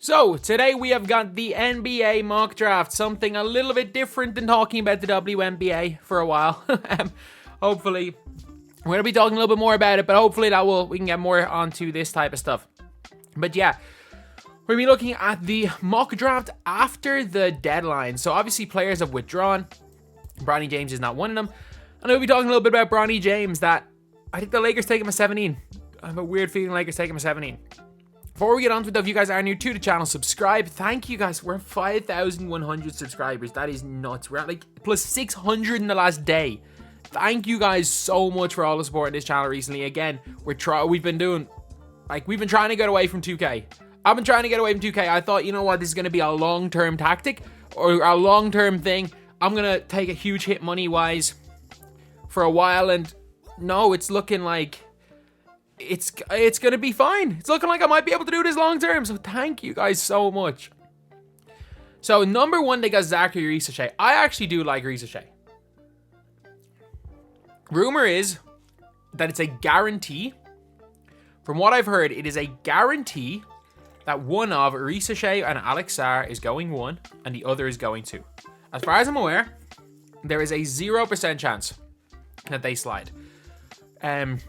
So, today we have got the NBA mock draft, something a little bit different than talking about the WNBA for a while. Hopefully, we're going to be talking a little bit more about it, but hopefully we can get more onto this type of stuff. But yeah, we're going to be looking at the mock draft after the deadline. So obviously players have withdrawn. Bronny James is not one of them. And we'll be talking a little bit about Bronny James, that I think the Lakers take him at 17. I have a weird feeling Lakers take him at 17. Before we get on to it, though, if you guys are new to the channel, subscribe. Thank you guys. We're at 5,100 subscribers. That is nuts. We're at like plus 600 in the last day. Thank you guys so much for all the support in this channel recently. Again, we've been trying to get away from 2K. I've been trying to get away from 2K. I thought, you know what, this is going to be a long-term tactic or a long-term thing. I'm going to take a huge hit money-wise for a while, and no, it's looking like it's going to be fine. It's looking like I might be able to do this long-term, so thank you guys so much. So, number one, they got Zachary Risachet. I actually do like Risachet. Rumor is that it's a guarantee. From what I've heard, it is a guarantee that one of Risachet and Alex Sarr is going 1 and the other is going 2. As far as I'm aware, there is a 0% chance that they slide. It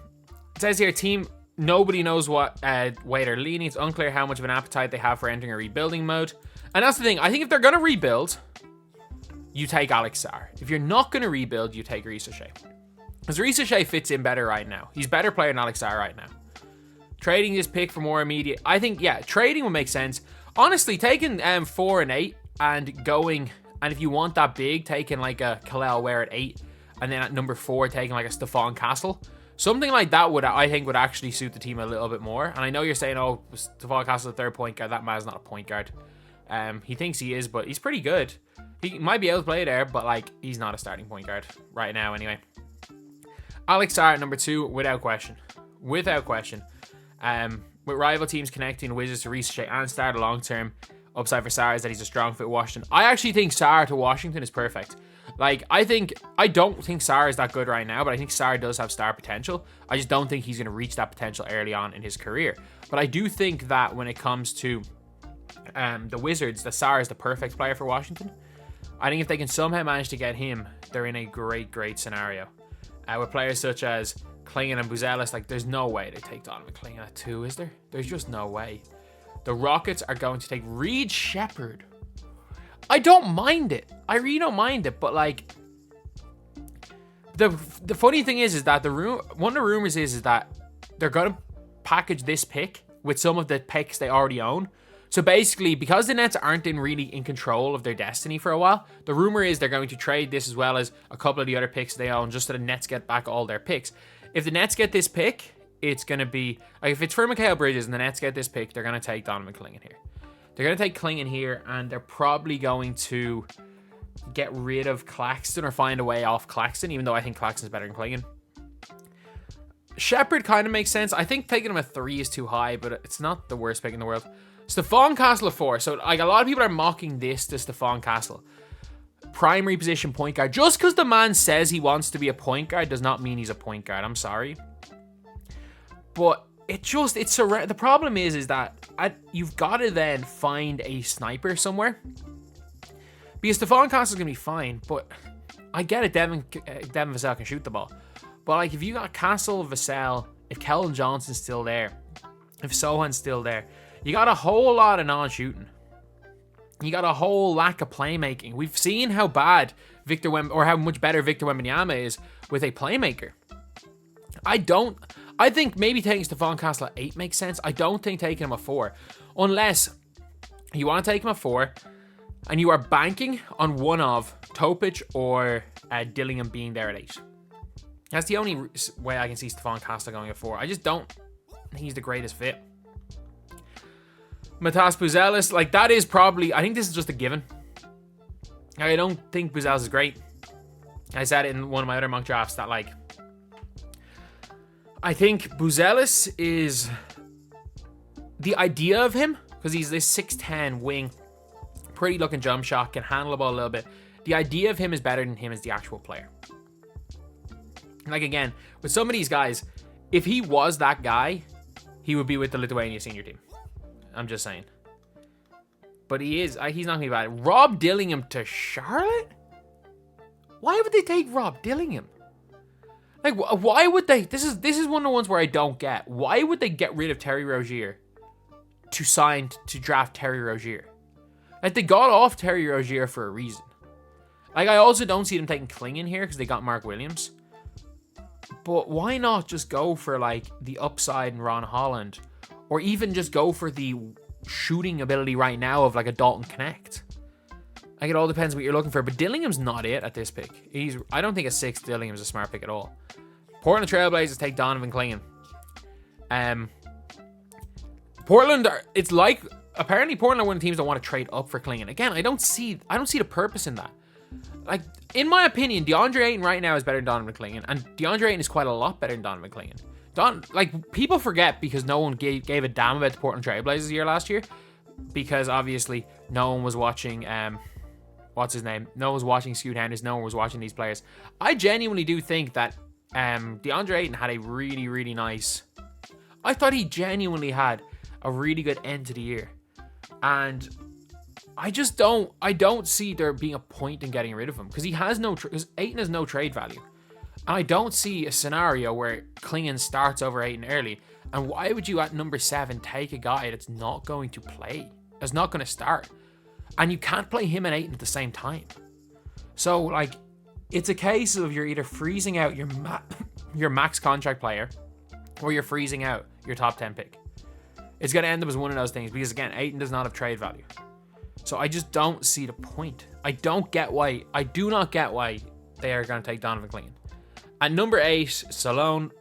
says here, team, nobody knows what way they're leaning. It's unclear how much of an appetite they have for entering a rebuilding mode. And that's the thing. I think if they're going to rebuild, you take Alex Sarr. If you're not going to rebuild, you take Risachet. Because Risachet fits in better right now. He's a better player than Alex Sarr right now. Trading this pick for more immediate, I think, yeah, trading would make sense. Honestly, taking 4 and 8 and going, and if you want that big, taking like a Kalel Ware at 8, and then at number 4, taking like a Stephon Castle. Something like that I think would actually suit the team a little bit more. And I know you're saying, oh, Stephon Castle, the third point guard. That man's not a point guard. He thinks he is, but he's pretty good. He might be able to play there, but like he's not a starting point guard right now anyway. Alex Sarr at number 2, without question. Without question. With rival teams connecting Wizards to Risachet and Sarr, the long-term upside for Sarr is that he's a strong fit Washington. I actually think Sarr to Washington is perfect. Like, I don't think Sarr is that good right now, but I think Sarr does have star potential. I just don't think he's going to reach that potential early on in his career. But I do think that when it comes to the Wizards, that Sarr is the perfect player for Washington. I think if they can somehow manage to get him, they're in a great, great scenario. With players such as Klingon and Buzelis, like, there's no way they take Donovan Klingon at 2, is there? There's just no way. The Rockets are going to take Reed Shepherd. I don't mind it. I really don't mind it, but like the funny thing is that one of the rumors is that they're gonna package this pick with some of the picks they already own. So basically, because the Nets aren't really in control of their destiny for a while, the rumor is they're going to trade this as well as a couple of the other picks they own, just so the Nets get back all their picks. If the Nets get this pick, it's gonna be like, if it's for Mikal Bridges and the Nets get this pick, they're gonna take Donovan Klingon here. They're going to take Klingon here, and they're probably going to get rid of Claxton or find a way off Claxton, even though I think Claxton's better than Klingon. Shepherd kind of makes sense. I think taking him at 3 is too high, but it's not the worst pick in the world. Stephon Castle at 4. So, like, a lot of people are mocking this to Stephon Castle. Primary position point guard. Just because the man says he wants to be a point guard does not mean he's a point guard. I'm sorry. But the problem is that you've got to then find a sniper somewhere, because Stephon Castle's gonna be fine, but I get it. Devin Vassell can shoot the ball, but like, if you got Castle, Vassell, if Keldon Johnson's still there, if Sohan's still there, you got a whole lot of non-shooting. You got a whole lack of playmaking. We've seen how bad how much better Victor Wembanyama is with a playmaker. I think maybe taking Stephon Castle at 8 makes sense. I don't think taking him at 4. Unless you want to take him at 4 and you are banking on one of Topic or Dillingham being there at 8. That's the only way I can see Stephon Castle going at 4. I just don't think he's the greatest fit. Matas Buzelis, like, that is probably, I think this is just a given. I don't think Buzelis is great. I said it in one of my other mock drafts that, like, I think Buzelis is the idea of him, because he's this 6'10 wing, pretty looking jump shot, can handle the ball a little bit. The idea of him is better than him as the actual player. Like, again, with some of these guys, if he was that guy, he would be with the Lithuania senior team. I'm just saying. But he's not going to be bad. Rob Dillingham to Charlotte? Why would they take Rob Dillingham? Like, why would they? This is one of the ones where I don't get. Why would they get rid of Terry Rozier to draft Terry Rozier? Like, they got off Terry Rozier for a reason. Like, I also don't see them taking Klingon here because they got Mark Williams. But why not just go for, like, the upside in Ron Holland? Or even just go for the shooting ability right now of, like, a Dalton Connect? Like, it all depends what you're looking for. But Dillingham's not it at this pick. I don't think a 6 Dillingham's a smart pick at all. Portland Trailblazers take Donovan Clingan. Portland, apparently Portland are one of the teams that want to trade up for Clingan. Again, I don't see the purpose in that. Like, in my opinion, DeAndre Ayton right now is better than Donovan Clingan, and DeAndre Ayton is quite a lot better than Donovan Clingan. People forget because no one gave a damn about the Portland Trailblazers last year, because obviously no one was watching what's his name? No one was watching Scoot Henderson. No one was watching these players. I genuinely do think that DeAndre Ayton had a really, really nice. I thought he genuinely had a really good end to the year, and I don't see there being a point in getting rid of him because because Ayton has no trade value, and I don't see a scenario where Clingan starts over Ayton early. And why would you at number 7 take a guy that's not going to play, that's not going to start? And you can't play him and Ayton at the same time. So, like, it's a case of you're either freezing out your max contract player or you're freezing out your top 10 pick. It's going to end up as one of those things because, again, Ayton does not have trade value. So I just don't see the point. I do not get why they are going to take Donovan Clingan. At number 8, Salone,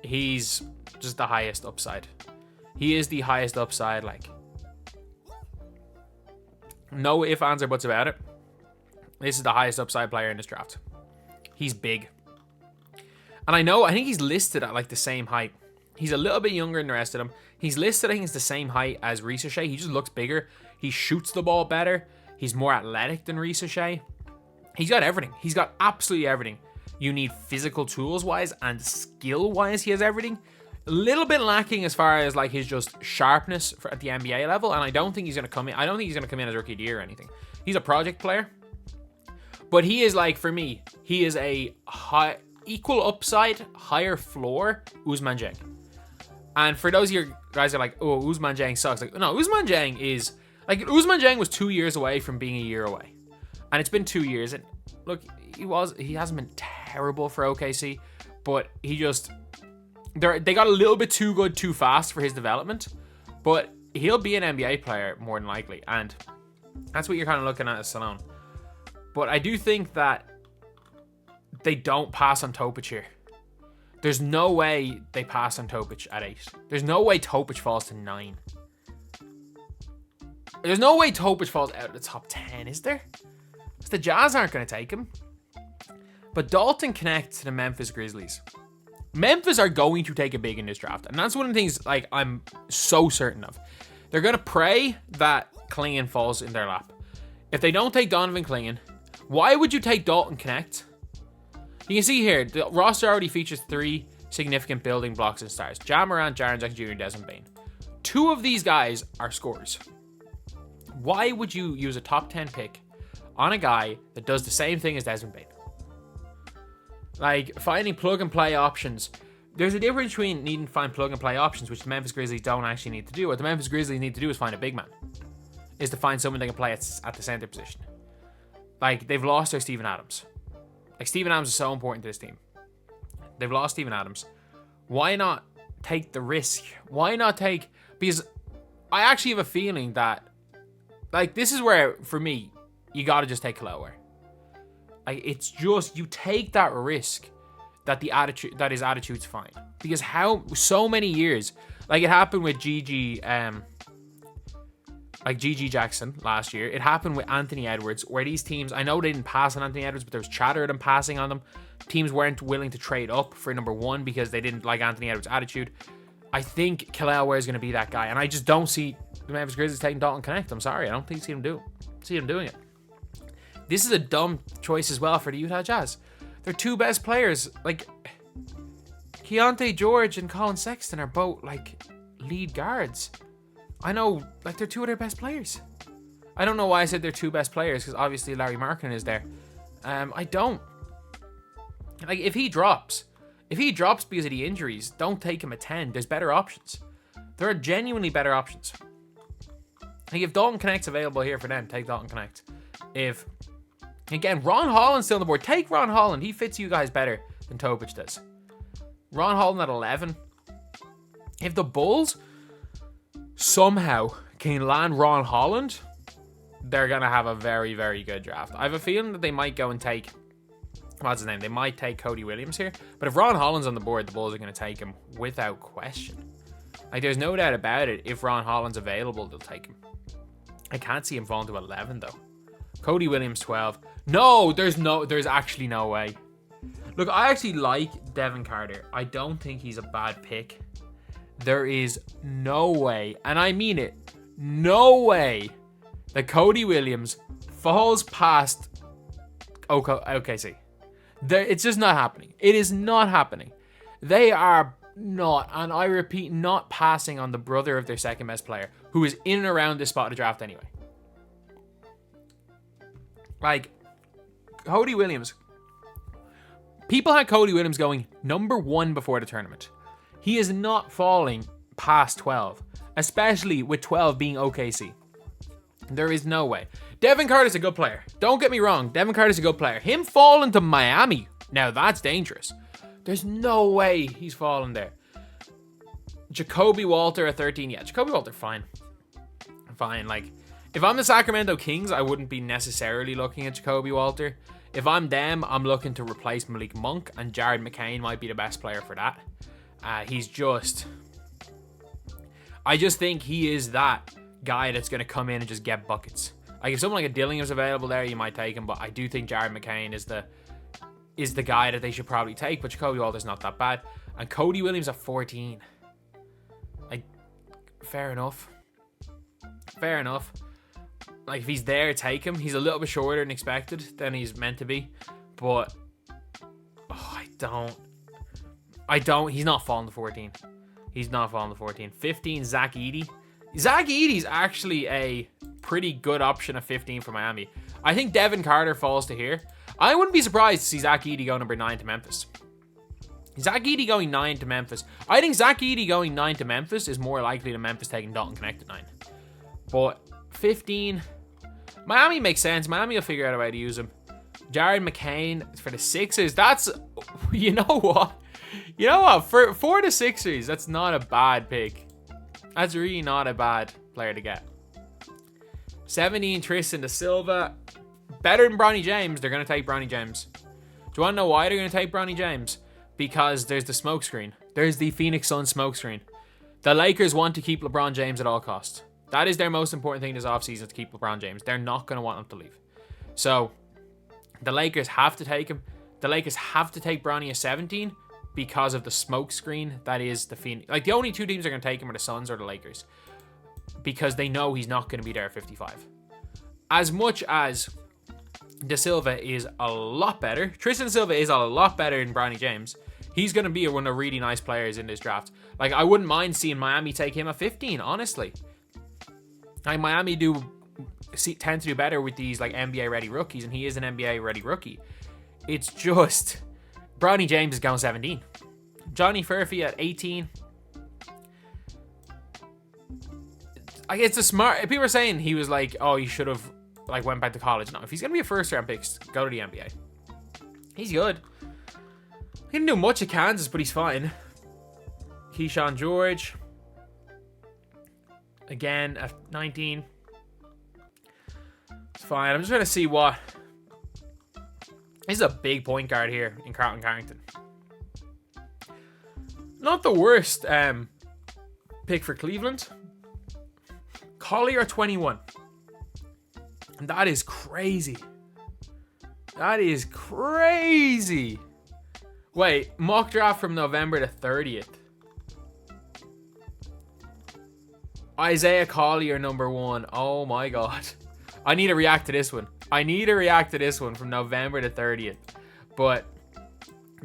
he's just the highest upside. He is the highest upside, like, no ifs, ands, or buts about it. This is the highest upside player in this draft. He's big. And I think he's listed at, like, the same height. He's a little bit younger than the rest of them. He's listed, I think, it's the same height as Reese O'Shea. He just looks bigger. He shoots the ball better. He's more athletic than Reese O'Shea. He's got everything. He's got absolutely everything. You need physical tools-wise and skill-wise, he has everything. A little bit lacking as far as, like, his just sharpness at the NBA level, and I don't think he's going to come in. I don't think he's going to come in as rookie of the year or anything. He's a project player. But he is, like, for me, he is a equal upside, higher floor Ousmane Dieng. And for those of you guys that are like, oh, Ousmane Dieng sucks. Like, no, Ousmane Dieng is, like, Ousmane Dieng was 2 years away from being a year away. And it's been 2 years. And look, he hasn't been terrible for OKC, but he just, they got a little bit too good too fast for his development. But he'll be an NBA player more than likely. And that's what you're kind of looking at as Salone. But I do think that they don't pass on Topic here. There's no way they pass on Topic at 8. There's no way Topic falls to 9. There's no way Topic falls out of the top 10, is there? Because the Jazz aren't going to take him. But Dalton connects to the Memphis Grizzlies. Memphis are going to take a big in this draft. And that's one of the things, like, I'm so certain of. They're going to pray that Clingan falls in their lap. If they don't take Donovan Clingan, why would you take Dalton Connect? You can see here, the roster already features 3 significant building blocks and stars. Ja Morant, Jaren Jackson Jr., Desmond Bane. 2 of these guys are scorers. Why would you use a top 10 pick on a guy that does the same thing as Desmond Bane? Like, finding plug-and-play options. There's a difference between needing to find plug-and-play options, which the Memphis Grizzlies don't actually need to do. What the Memphis Grizzlies need to do is find a big man. Is to find someone they can play at the center position. Like, they've lost their Steven Adams. Like, Steven Adams is so important to this team. They've lost Steven Adams. Why not take the risk? Why not take... Because I actually have a feeling that, like, this is where, for me, you got to just take Khalil. Like, it's just, you take that risk that his attitude's fine. Because so many years, like, it happened with Gigi Jackson last year. It happened with Anthony Edwards, where these teams, I know they didn't pass on Anthony Edwards, but there was chatter of them passing on them. Teams weren't willing to trade up for number 1 because they didn't like Anthony Edwards' attitude. I think Khalil Ware is going to be that guy, and I just don't see the Memphis Grizzlies taking Dalton Connect. I'm sorry, I don't see them doing it. This is a dumb choice as well for the Utah Jazz. Their 2 best players, like Keontae George and Colin Sexton, are both, like, lead guards. I know, like, they're two of their best players. I don't know why I said they're two best players, because obviously Larry Markkinen is there. I don't. Like, if he drops because of the injuries, don't take him at 10. There's better options. There are genuinely better options. Like, if Dalton Connect's available here for them, take Dalton Connect. If, again, Ron Holland's still on the board, take Ron Holland. He fits you guys better than Topic does. Ron Holland at 11. If the Bulls somehow can land Ron Holland, they're going to have a very, very good draft. I have a feeling that they might go and take, what's his name? They might take Cody Williams here. But if Ron Holland's on the board, the Bulls are going to take him without question. Like, there's no doubt about it. If Ron Holland's available, they'll take him. I can't see him falling to 11, though. Cody Williams, 12. No, there's actually no way. Look, I actually like Devin Carter. I don't think he's a bad pick. There is no way, and I mean it, no way that Cody Williams falls past OKC. It's just not happening. It is not happening. They are not, and I repeat, not passing on the brother of their second best player, who is in and around this spot of the draft anyway. Like, Cody Williams. People had Cody Williams going number 1 before the tournament. He is not falling past 12, especially with 12 being OKC. There is no way. Devin Carter's a good player. Don't get me wrong. Devin Carter's a good player. Him falling to Miami, now that's dangerous. There's no way he's falling there. Jacoby Walter at 13. Yeah, Jacoby Walter, fine. Fine. Like, if I'm the Sacramento Kings, I wouldn't be necessarily looking at Jacoby Walter. If I'm them, I'm looking to replace Malik Monk, and Jared McCain might be the best player for that. I just think he is that guy that's going to come in and just get buckets. Like, if someone like a Dillingham is available there, you might take him, but I do think Jared McCain is the guy that they should probably take, but Jacoby Walter's not that bad. And Cody Williams at 14. Like, fair enough. Fair enough. Like, if he's there, take him. He's a little bit shorter than expected, than he's meant to be. But, I don't. He's not falling to 14. He's not falling to 14. 15, Zach Edey. Zach Edey's actually a pretty good option at 15 for Miami. I think Devin Carter falls to here. I wouldn't be surprised to see Zach Edey go number 9 to Memphis. Zach Edey going 9 to Memphis. I think Zach Edey going 9 to Memphis is more likely than Memphis taking Dalton Connect at 9. But 15, Miami makes sense. Miami will figure out a way to use him. Jared McCain for the Sixers. That's, you know what? You know what? For the Sixers, that's not a bad pick. That's really not a bad player to get. 17, Tristan da Silva. Better than Bronny James. They're going to take Bronny James. Do you want to know why they're going to take Bronny James? Because there's the smokescreen. There's the Phoenix Suns smokescreen. The Lakers want to keep LeBron James at all costs. That is their most important thing this offseason, to keep LeBron James. They're not going to want him to leave. So, the Lakers have to take him. The Lakers have to take Bronny at 17 because of the smokescreen that is the Phoenix. Like, the only two teams that are going to take him are the Suns or the Lakers, because they know he's not going to be there at 55. As much as Da Silva is a lot better, Tristan da Silva is a lot better than Bronny James, he's going to be one of the really nice players in this draft. Like, I wouldn't mind seeing Miami take him at 15, honestly. Like, Miami tend to do better with these, like, NBA-ready rookies, and he is an NBA-ready rookie. It's just, Bronny James is going 17. Johnny Furphy at 18. Like, it's a smart. People are saying he was like, oh, you should have like went back to college. No, if he's gonna be a first round pick, go to the NBA. He's good. He didn't do much at Kansas, but he's fine. Keyshawn George, again at 19. It's fine. I'm just trying to see what. This is a big point guard here in Carlton Carrington. Not the worst pick for Cleveland. Collier 21. And that is crazy. That is crazy. Wait, mock draft from November the 30th. Isaiah Collier number 1. Oh my god. I need to react to this one. From November the 30th. But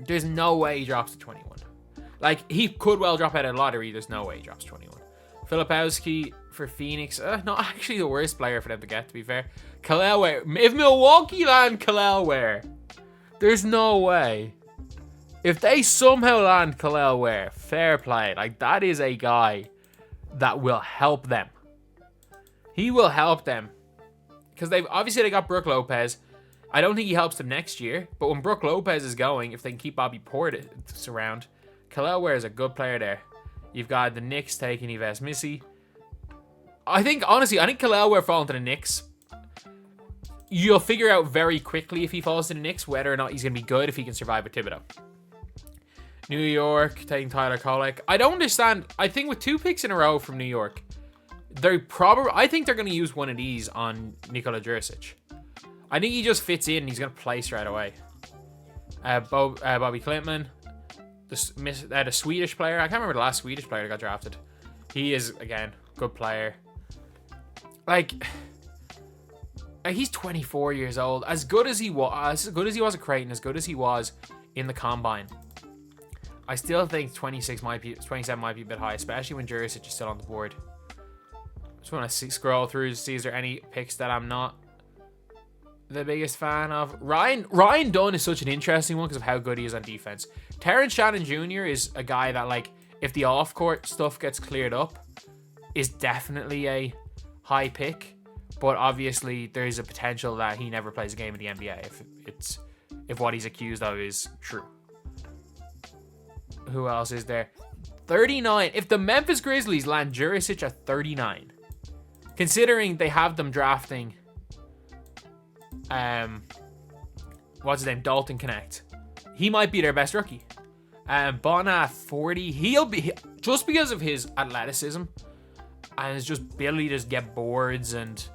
there's no way he drops to 21. Like, he could well drop out of the lottery. There's no way he drops 21. Filipowski for Phoenix. Not actually the worst player for them to get, to be fair. Kel'el Ware. If Milwaukee land Kel'el Ware, there's no way. If they somehow land Kel'el Ware, fair play. Like, that is a guy that will help them. He will help them. Because they got Brook Lopez. I don't think he helps them next year. But when Brook Lopez is going, if they can keep Bobby Portis around, Kel'el Ware is a good player there. You've got the Knicks taking Yves Missy. I think Kel'el Ware falling to the Knicks. You'll figure out very quickly if he falls to the Knicks whether or not he's going to be good if he can survive with Thibodeau. New York taking Tyler Kolek. I don't understand. I think with 2 picks in a row from New York, I think they're going to use one of these on Nikola Jurisic. I think he just fits in and he's going to play straight away. Bobby Klintman, the Swedish player. I can't remember the last Swedish player that got drafted. He is, again, good player. Like he's 24 years old. As good as he was at Creighton, as good as he was in the Combine, I still think 27 might be a bit high, especially when Jurisic is still on the board. Just want to scroll through to see is there any picks that I'm not the biggest fan of. Ryan Dunn is such an interesting one because of how good he is on defense. Terrence Shannon Jr. is a guy that, like, if the off-court stuff gets cleared up, is definitely a high pick. But obviously, there is a potential that he never plays a game in the NBA if what he's accused of is true. Who else is there? 39. If the Memphis Grizzlies land Jurisic at 39, considering they have them drafting, what's his name? Dalton Connect. He might be their best rookie. Bona at 40. He'll be, just because of his athleticism and his just ability to just get boards, and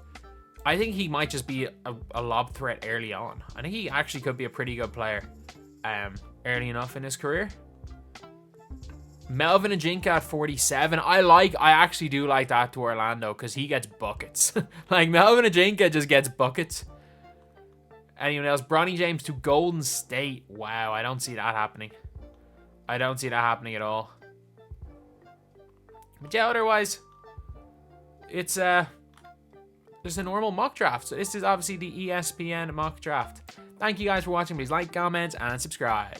I think he might just be a lob threat early on. I think he actually could be a pretty good player early enough in his career. Melvin Ajinka at 47. I actually do like that to Orlando because he gets buckets. Like, Melvin Ajinka just gets buckets. Anyone else? Bronny James to Golden State. Wow, I don't see that happening. I don't see that happening at all. But yeah, otherwise, it's just a normal mock draft. So this is obviously the ESPN mock draft. Thank you guys for watching. Please like, comment, and subscribe.